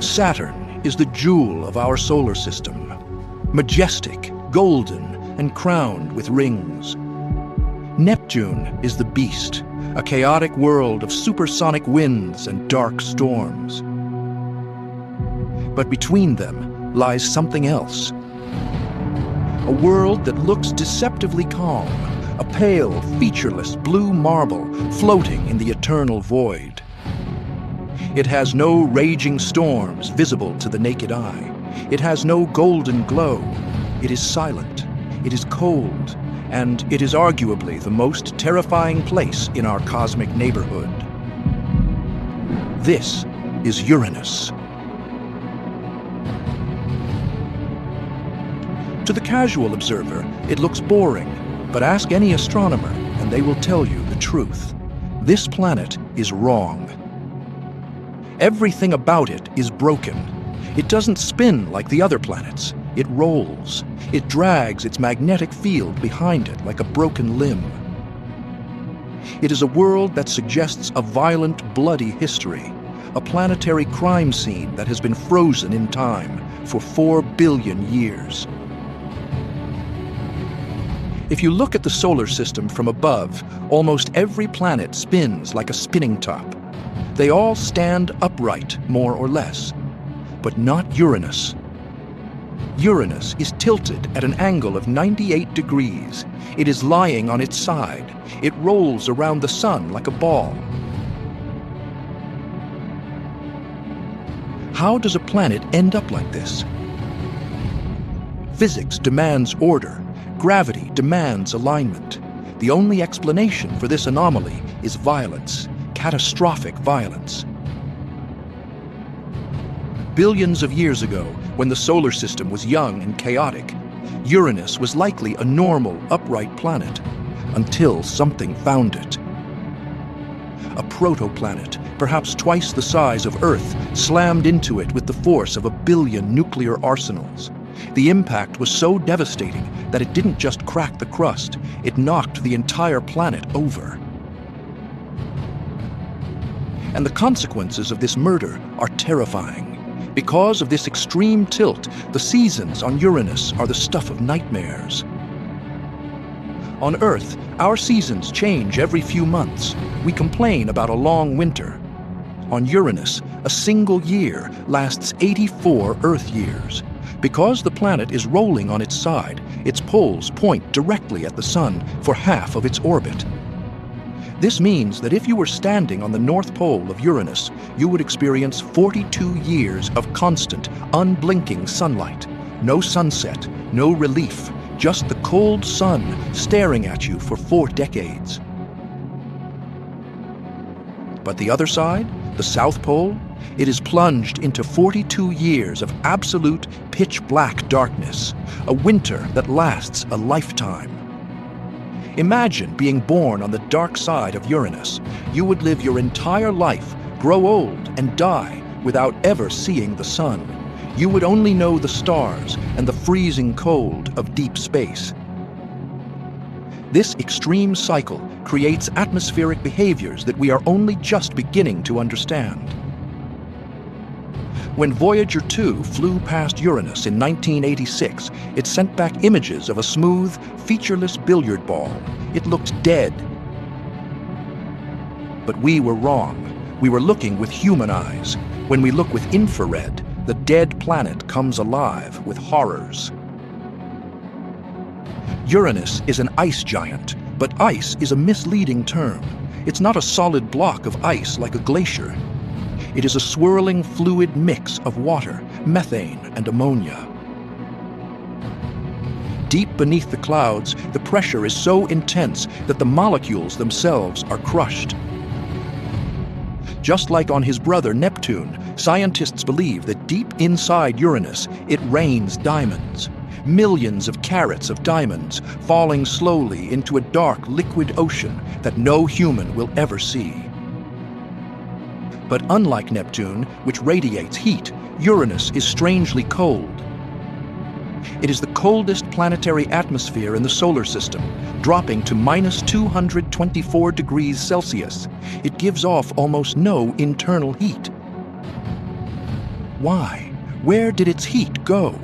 Saturn is the jewel of our solar system, majestic, golden, and crowned with rings. Neptune is the beast, a chaotic world of supersonic winds and dark storms. But between them lies something else. A world that looks deceptively calm, a pale, featureless blue marble floating in the eternal void. It has no raging storms visible to the naked eye. It has no golden glow. It is silent. It is cold. And it is arguably the most terrifying place in our cosmic neighborhood. This is Uranus. To the casual observer, it looks boring, but ask any astronomer and they will tell you the truth. This planet is wrong. Everything about it is broken. It doesn't spin like the other planets. It rolls. It drags its magnetic field behind it like a broken limb. It is a world that suggests a violent, bloody history, a planetary crime scene that has been frozen in time for 4 billion years. If you look at the solar system from above, almost every planet spins like a spinning top. They all stand upright, more or less, but not Uranus. Uranus is tilted at an angle of 98 degrees. It is lying on its side. It rolls around the sun like a ball. How does a planet end up like this? Physics demands order. Gravity demands alignment. The only explanation for this anomaly is violence, catastrophic violence. Billions of years ago, when the solar system was young and chaotic, Uranus was likely a normal, upright planet, until something found it. A protoplanet, perhaps twice the size of Earth, slammed into it with the force of 1 billion nuclear arsenals. The impact was so devastating that it didn't just crack the crust, it knocked the entire planet over. And the consequences of this murder are terrifying. Because of this extreme tilt, the seasons on Uranus are the stuff of nightmares. On Earth, our seasons change every few months. We complain about a long winter. On Uranus, a single year lasts 84 Earth years. Because the planet is rolling on its side, its poles point directly at the sun for half of its orbit. This means that if you were standing on the North Pole of Uranus, you would experience 42 years of constant, unblinking sunlight. No sunset, no relief, just the cold sun staring at you for 4 decades. But the other side, the South Pole, it is plunged into 42 years of absolute pitch-black darkness, a winter that lasts a lifetime. Imagine being born on the dark side of Uranus. You would live your entire life, grow old, and die without ever seeing the sun. You would only know the stars and the freezing cold of deep space. This extreme cycle creates atmospheric behaviors that we are only just beginning to understand. When Voyager 2 flew past Uranus in 1986, it sent back images of a smooth, featureless billiard ball. It looked dead. But we were wrong. We were looking with human eyes. When we look with infrared, the dead planet comes alive with horrors. Uranus is an ice giant, but ice is a misleading term. It's not a solid block of ice like a glacier. It is a swirling fluid mix of water, methane, and ammonia. Deep beneath the clouds, the pressure is so intense that the molecules themselves are crushed. Just like on his brother Neptune, scientists believe that deep inside Uranus, it rains diamonds. Millions of carats of diamonds falling slowly into a dark liquid ocean that no human will ever see. But unlike Neptune, which radiates heat, Uranus is strangely cold. It is the coldest planetary atmosphere in the solar system, dropping to -224 degrees Celsius. It gives off almost no internal heat. Why? Where did its heat go?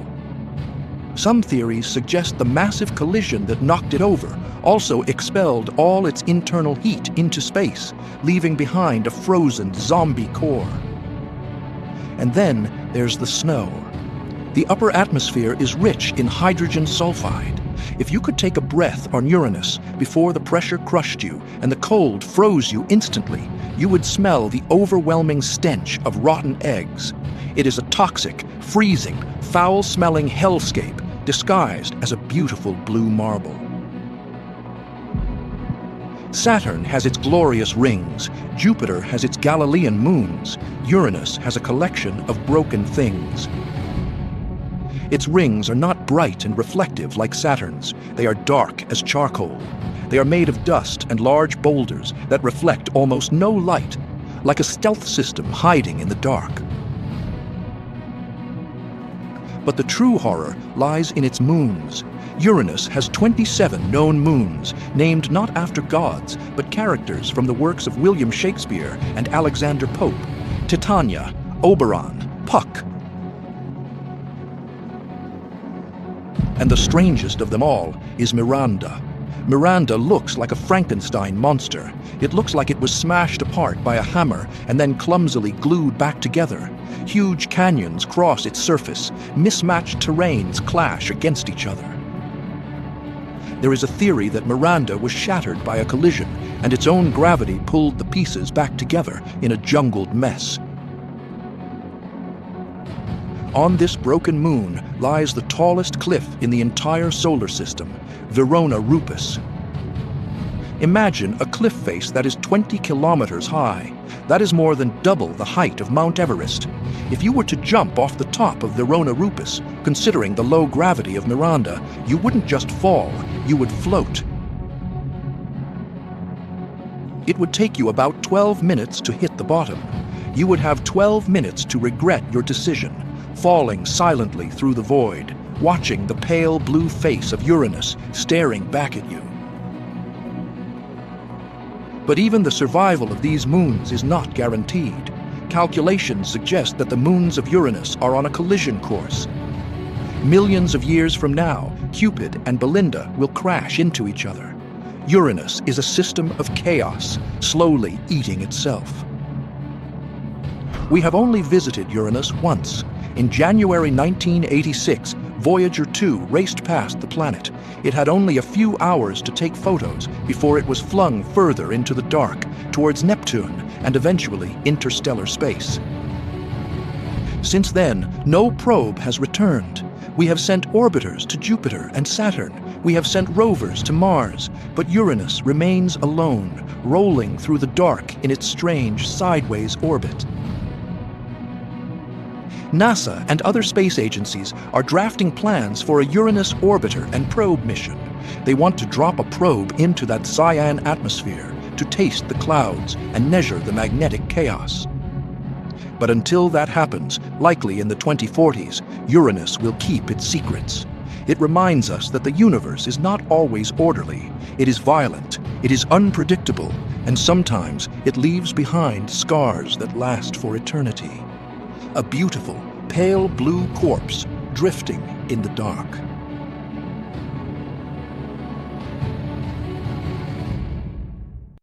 Some theories suggest the massive collision that knocked it over also expelled all its internal heat into space, leaving behind a frozen zombie core. And then there's the snow. The upper atmosphere is rich in hydrogen sulfide. If you could take a breath on Uranus before the pressure crushed you and the cold froze you instantly, you would smell the overwhelming stench of rotten eggs. It is a toxic, freezing, foul-smelling hellscape disguised as a beautiful blue marble. Saturn has its glorious rings, Jupiter has its Galilean moons, Uranus has a collection of broken things. Its rings are not bright and reflective like Saturn's. They are dark as charcoal. They are made of dust and large boulders that reflect almost no light, like a stealth system hiding in the dark. But the true horror lies in its moons. Uranus has 27 known moons, named not after gods, but characters from the works of William Shakespeare and Alexander Pope: Titania, Oberon, Puck. And the strangest of them all is Miranda. Miranda looks like a Frankenstein monster. It looks like it was smashed apart by a hammer and then clumsily glued back together. Huge canyons cross its surface. Mismatched terrains clash against each other. There is a theory that Miranda was shattered by a collision, and its own gravity pulled the pieces back together in a jungled mess. On this broken moon lies the tallest cliff in the entire solar system, Verona Rupes. Imagine a cliff face that is 20 kilometers high. That is more than double the height of Mount Everest. If you were to jump off the top of Verona Rupes, considering the low gravity of Miranda, you wouldn't just fall, you would float. It would take you about 12 minutes to hit the bottom. You would have 12 minutes to regret your decision, falling silently through the void, watching the pale blue face of Uranus staring back at you. But even the survival of these moons is not guaranteed. Calculations suggest that the moons of Uranus are on a collision course. Millions of years from now, Cupid and Belinda will crash into each other. Uranus is a system of chaos, slowly eating itself. We have only visited Uranus once. In January 1986, Voyager 2 raced past the planet. It had only a few hours to take photos before it was flung further into the dark, towards Neptune and eventually interstellar space. Since then, no probe has returned. We have sent orbiters to Jupiter and Saturn. We have sent rovers to Mars, but Uranus remains alone, rolling through the dark in its strange sideways orbit. NASA and other space agencies are drafting plans for a Uranus orbiter and probe mission. They want to drop a probe into that cyan atmosphere to taste the clouds and measure the magnetic chaos. But until that happens, likely in the 2040s, Uranus will keep its secrets. It reminds us that the universe is not always orderly. It is violent, it is unpredictable, and sometimes it leaves behind scars that last for eternity. A beautiful, pale blue corpse drifting in the dark.